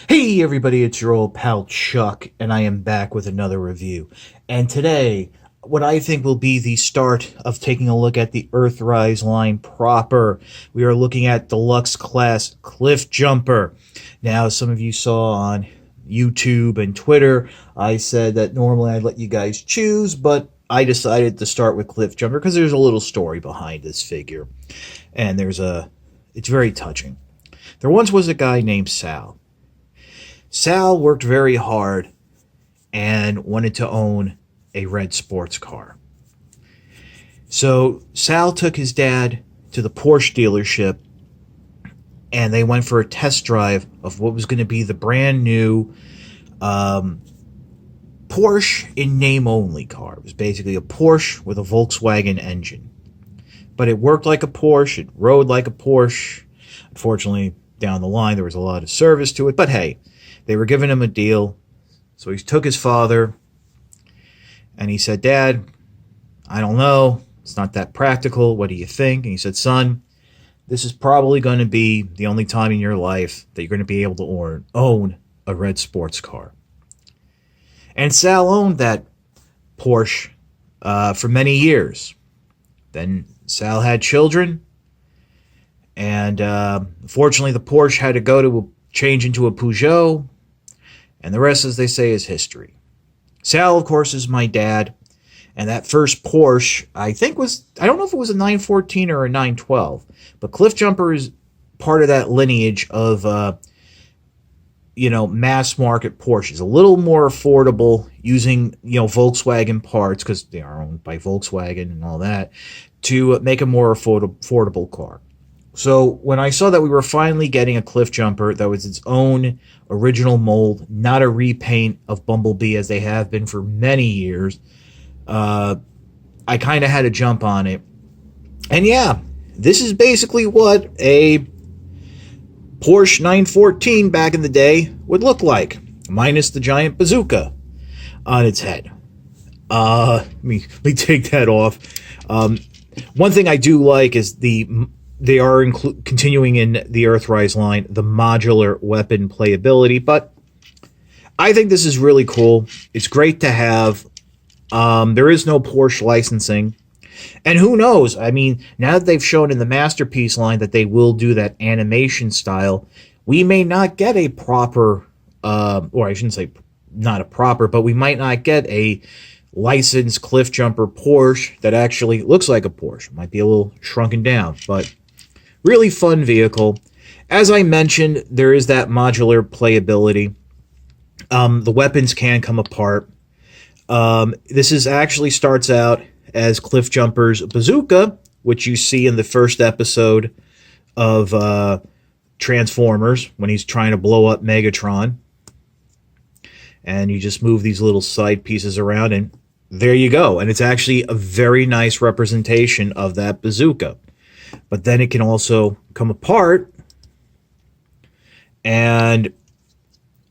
Hey everybody, it's your old pal Chuck, and I am back with another review. And today, what I think will be the start of taking a look at the Earthrise line proper. We are looking at deluxe class Cliffjumper. Now, some of you saw on YouTube and Twitter, I said that normally I'd let you guys choose, but I decided to start with Cliffjumper because there's a little story behind this figure. And it's very touching. There once was a guy named Sal. Sal worked very hard and wanted to own a red sports car. So Sal took his dad to the Porsche dealership and they went for a test drive of what was going to be the brand new Porsche in name only car. It was basically a Porsche with a Volkswagen engine. But it worked like a Porsche, it rode like a Porsche. Unfortunately, down the line there was a lot of service to it, but hey, they were giving him a deal. So he took his father and he said, "Dad, I don't know. It's not that practical. What do you think?" And he said, "Son, this is probably going to be the only time in your life that you're going to be able to own a red sports car." And Sal owned that Porsche for many years. Then Sal had children. And unfortunately, the Porsche had to go to change into a Peugeot. And the rest, as they say, is history. Sal, of course, is my dad. And that first Porsche, I don't know if it was a 914 or a 912. But Cliffjumper is part of that lineage of, mass market Porsches. A little more affordable using, Volkswagen parts, because they are owned by Volkswagen and all that, to make a more affordable car. So when I saw that we were finally getting a Cliffjumper that was its own original mold, not a repaint of Bumblebee as they have been for many years, I kind of had to jump on it. And yeah, this is basically what a Porsche 914 back in the day would look like, minus the giant bazooka on its head. Let me take that off. One thing I do like is they are continuing in the Earthrise line, the modular weapon playability, but I think this is really cool. It's great to have. There is no Porsche licensing. And who knows? I mean, now that they've shown in the Masterpiece line that they will do that animation style, we may not get a proper, or I shouldn't say not a proper, but we might not get a licensed Cliffjumper Porsche that actually looks like a Porsche. It might be a little shrunken down, but really fun vehicle. As I mentioned, there is that modular playability. The weapons can come apart. This actually starts out as Cliffjumper's bazooka, which you see in the first episode of Transformers when he's trying to blow up Megatron. And you just move these little side pieces around and there you go. And it's actually a very nice representation of that bazooka. But then it can also come apart. And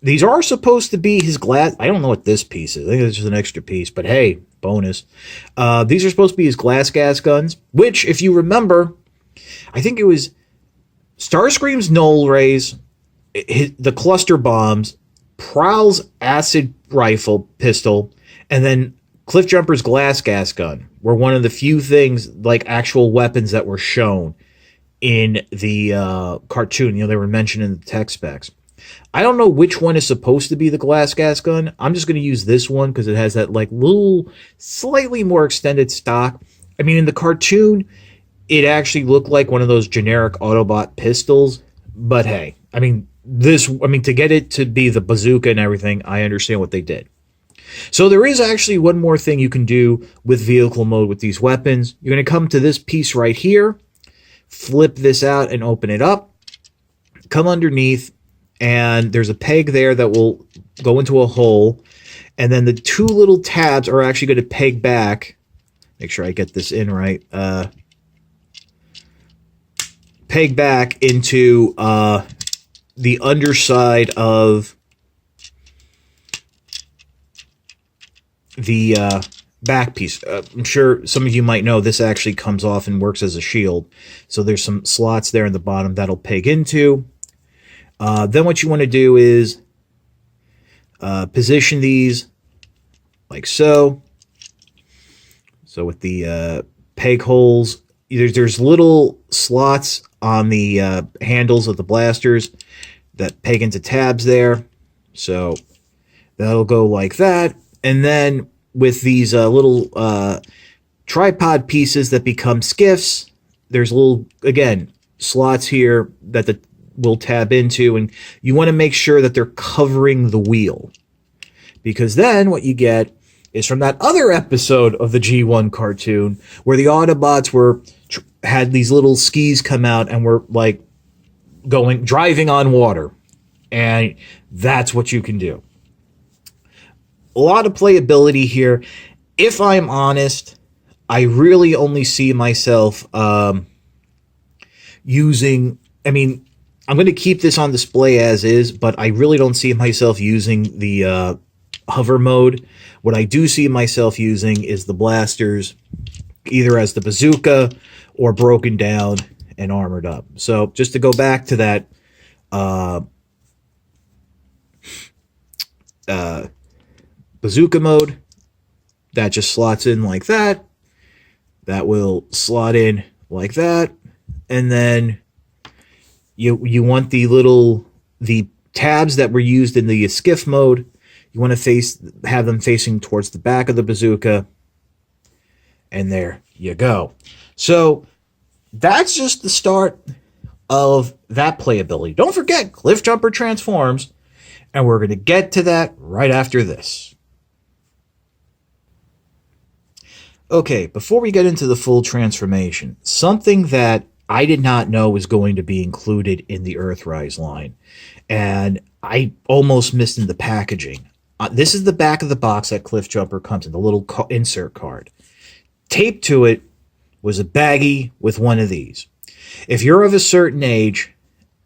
these are supposed to be his glass. I don't know what this piece is. I think it's just an extra piece. But hey, bonus. These are supposed to be his glass gas guns. Which, if you remember, I think it was Starscream's Null Rays, the cluster bombs, Prowl's acid rifle pistol, and then Cliffjumper's glass gas gun were one of the few things, like actual weapons, that were shown in the cartoon. They were mentioned in the tech specs. I don't know which one is supposed to be the glass gas gun. I'm just going to use this one because it has that little, slightly more extended stock. I mean, in the cartoon, it actually looked like one of those generic Autobot pistols. But hey, to get it to be the bazooka and everything, I understand what they did. So there is actually one more thing you can do with vehicle mode with these weapons. You're going to come to this piece right here, flip this out and open it up, come underneath, and there's a peg there that will go into a hole, and then the two little tabs are actually going to peg back. Make sure I get this in right. Peg back into the underside of the back piece. I'm sure some of you might know this actually comes off and works as a shield. So there's some slots there in the bottom that'll peg into. Then what you want to do is Position these like so. So with the peg holes, there's little slots on the handles of the blasters that peg into tabs there. So that'll go like that. And then with these little tripod pieces that become skiffs, there's little, again, slots here that will tab into, and you want to make sure that they're covering the wheel. Because then what you get is from that other episode of the G1 cartoon where the Autobots had these little skis come out and were like driving on water. And that's what you can do. A lot of playability here. If I'm honest, I really only see myself using, I'm going to keep this on display as is, but I really don't see myself using the hover mode. What I do see myself using is the blasters, either as the bazooka or broken down and armored up. So just to go back to that bazooka mode, that just slots in like that. That will slot in like that. And then you want the tabs that were used in the skiff mode, you want to have them facing towards the back of the bazooka. And there you go. So that's just the start of that playability. Don't forget, Cliffjumper transforms, and we're going to get to that right after this. Okay, before we get into the full transformation, something that I did not know was going to be included in the Earthrise line, and I almost missed in the packaging. This is the back of the box that Cliffjumper comes in, the little insert card. Taped to it was a baggie with one of these. If you're of a certain age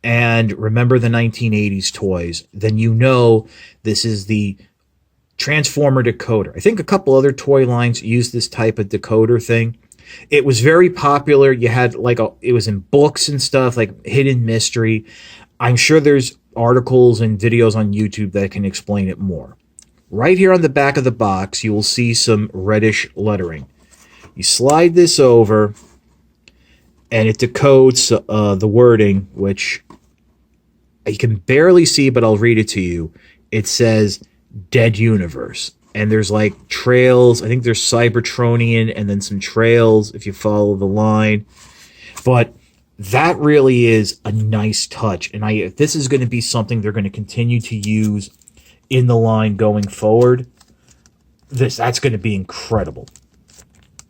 and remember the 1980s toys, then you know this is the Transformer decoder. I think a couple other toy lines use this type of decoder thing. It was very popular. You had it was in books and stuff, like Hidden Mystery. I'm sure there's articles and videos on YouTube that can explain it more. Right here on the back of the box, you will see some reddish lettering. You slide this over, and it decodes the wording, which you can barely see, but I'll read it to you. It says Dead Universe. And there's like trails. I think there's Cybertronian and then some trails if you follow the line. But that really is a nice touch. And if this is going to be something they're going to continue to use in the line going forward, that's going to be incredible.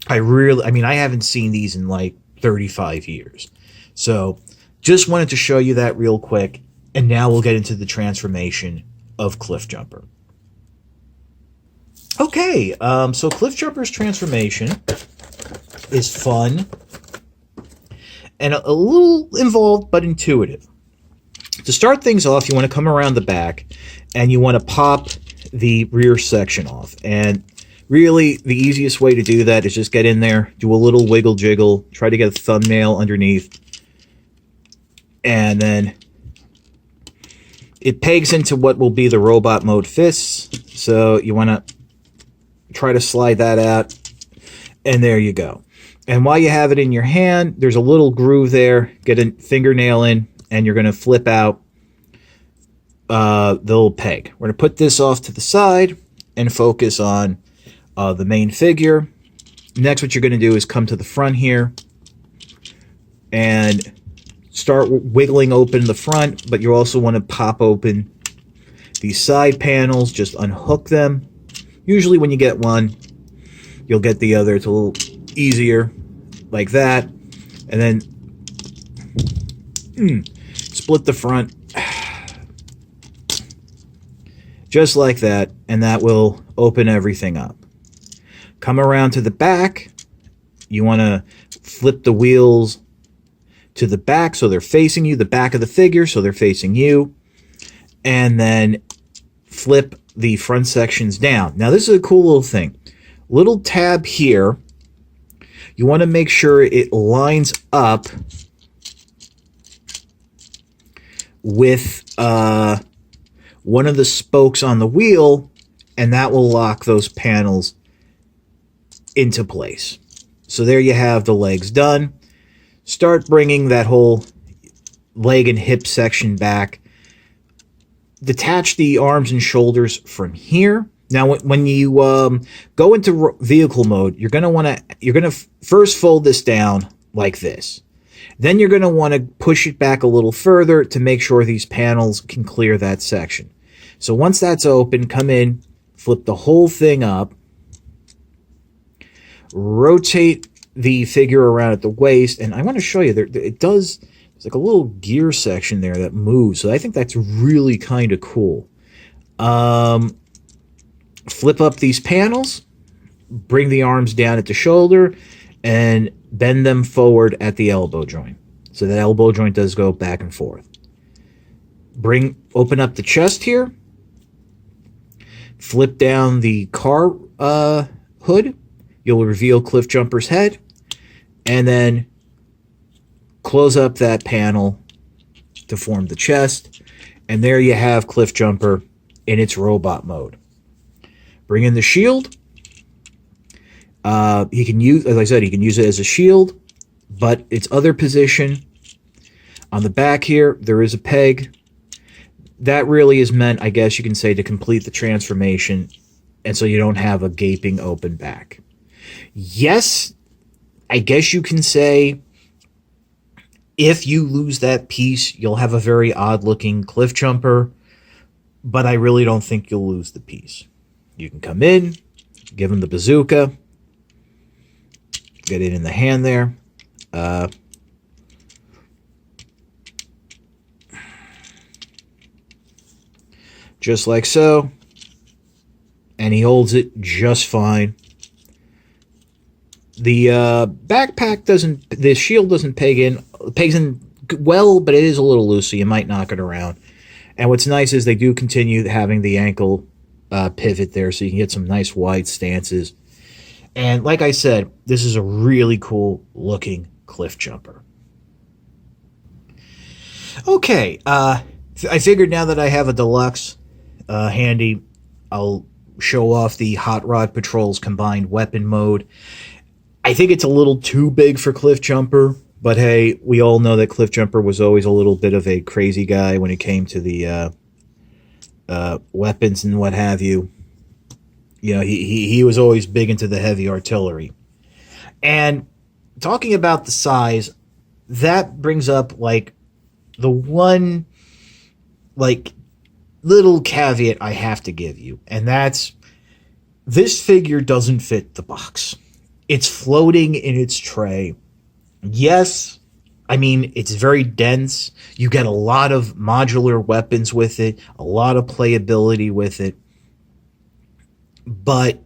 I haven't seen these in like 35 years. So just wanted to show you that real quick. And now we'll get into the transformation of Cliffjumper. Okay, so Cliffjumper's transformation is fun and a little involved but intuitive. To start things off, you want to come around the back and you want to pop the rear section off. And really, the easiest way to do that is just get in there, do a little wiggle jiggle, try to get a thumbnail underneath, and then it pegs into what will be the robot mode fists. So you want to try to slide that out, and there you go. And while you have it in your hand, there's a little groove there. Get a fingernail in, and you're going to flip out the little peg. We're going to put this off to the side and focus on the main figure. Next, what you're going to do is come to the front here and start wiggling open the front, but you also want to pop open these side panels. Just unhook them. Usually when you get one, you'll get the other. It's a little easier like that. And then split the front just like that, and that will open everything up. Come around to the back. You want to flip the wheels to the back so they're facing you, the back of the figure so they're facing you, and then flip the front sections down. Now this is a cool little thing. Little tab here. You want to make sure it lines up one of the spokes on the wheel, and that will lock those panels into place. So there you have the legs done. Start bringing that whole leg and hip section back. Detach the arms and shoulders from here. Now, when you go into vehicle mode, you're gonna first fold this down like this. Then you're gonna want to push it back a little further to make sure these panels can clear that section. So once that's open, come in, flip the whole thing up, rotate the figure around at the waist, and I want to show you there's like a little gear section there that moves. So I think that's really kind of cool. Flip up these panels, bring the arms down at the shoulder, and bend them forward at the elbow joint. So that elbow joint does go back and forth. Open up the chest here. Flip down the car hood. You'll reveal Cliffjumper's head. And then close up that panel to form the chest. And there you have Cliffjumper in its robot mode. Bring in the shield. He can use, as I said, he can use it as a shield, but its other position on the back here, there is a peg. That really is meant, I guess you can say, to complete the transformation, and so you don't have a gaping open back. Yes, I guess you can say if you lose that piece, you'll have a very odd-looking Cliffjumper, but I really don't think you'll lose the piece. You can come in, give him the bazooka, get it in the hand there. Just like so. And he holds it just fine. The backpack doesn't, the shield doesn't peg in. It pegs in well, but it is a little loose, so you might knock it around. And what's nice is they do continue having the ankle pivot there, so you can get some nice wide stances. And like I said, this is a really cool looking Cliffjumper. Okay, I figured now that I have a deluxe handy, I'll show off the Hot Rod Patrol's combined weapon mode. I think it's a little too big for Cliffjumper, but hey, we all know that Cliffjumper was always a little bit of a crazy guy when it came to the weapons and what have you. You know, he was always big into the heavy artillery. And talking about the size, that brings up, like, the one, like, little caveat I have to give you. And that's, this figure doesn't fit the box. It's floating in its tray. Yes, I mean, it's very dense. You get a lot of modular weapons with it, a lot of playability with it. But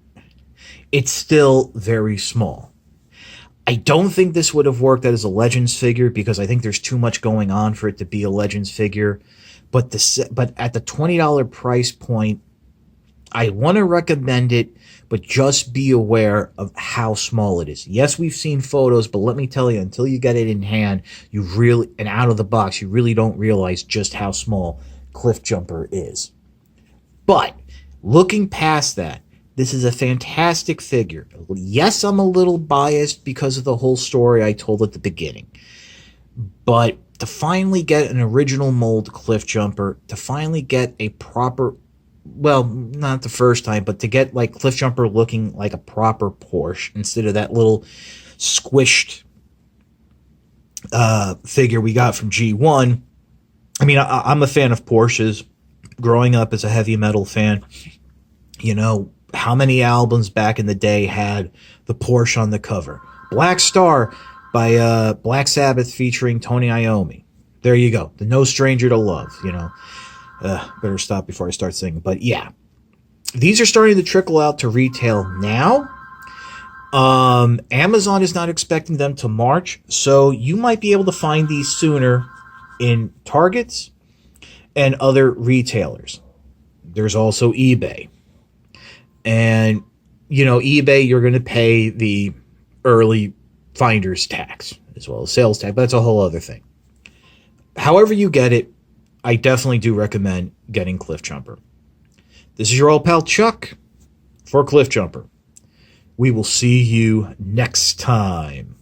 it's still very small. I don't think this would have worked as a Legends figure because I think there's too much going on for it to be a Legends figure. But at the $20 price point, I want to recommend it, but just be aware of how small it is. Yes, we've seen photos, but let me tell you, until you get it in hand, you really, and out of the box, you really don't realize just how small Cliffjumper is. But looking past that, this is a fantastic figure. Yes, I'm a little biased because of the whole story I told at the beginning. But to finally get an original mold Cliffjumper, to finally get a proper, well, not the first time, but to get like Cliffjumper looking like a proper Porsche instead of that little squished figure we got from G1. I mean, I'm a fan of Porsches. Growing up as a heavy metal fan, you know, how many albums back in the day had the Porsche on the cover? Black Star by Black Sabbath featuring Tony Iommi. There you go. The No Stranger to Love, you know. Better stop before I start singing. But yeah, these are starting to trickle out to retail now. Amazon is not expecting them to March, so you might be able to find these sooner in Targets and other retailers. There's also eBay. And, you know, eBay, you're going to pay the early finder's tax as well as sales tax. But that's a whole other thing. However you get it, I definitely do recommend getting Cliffjumper. This is your old pal Chuck for Cliffjumper. We will see you next time.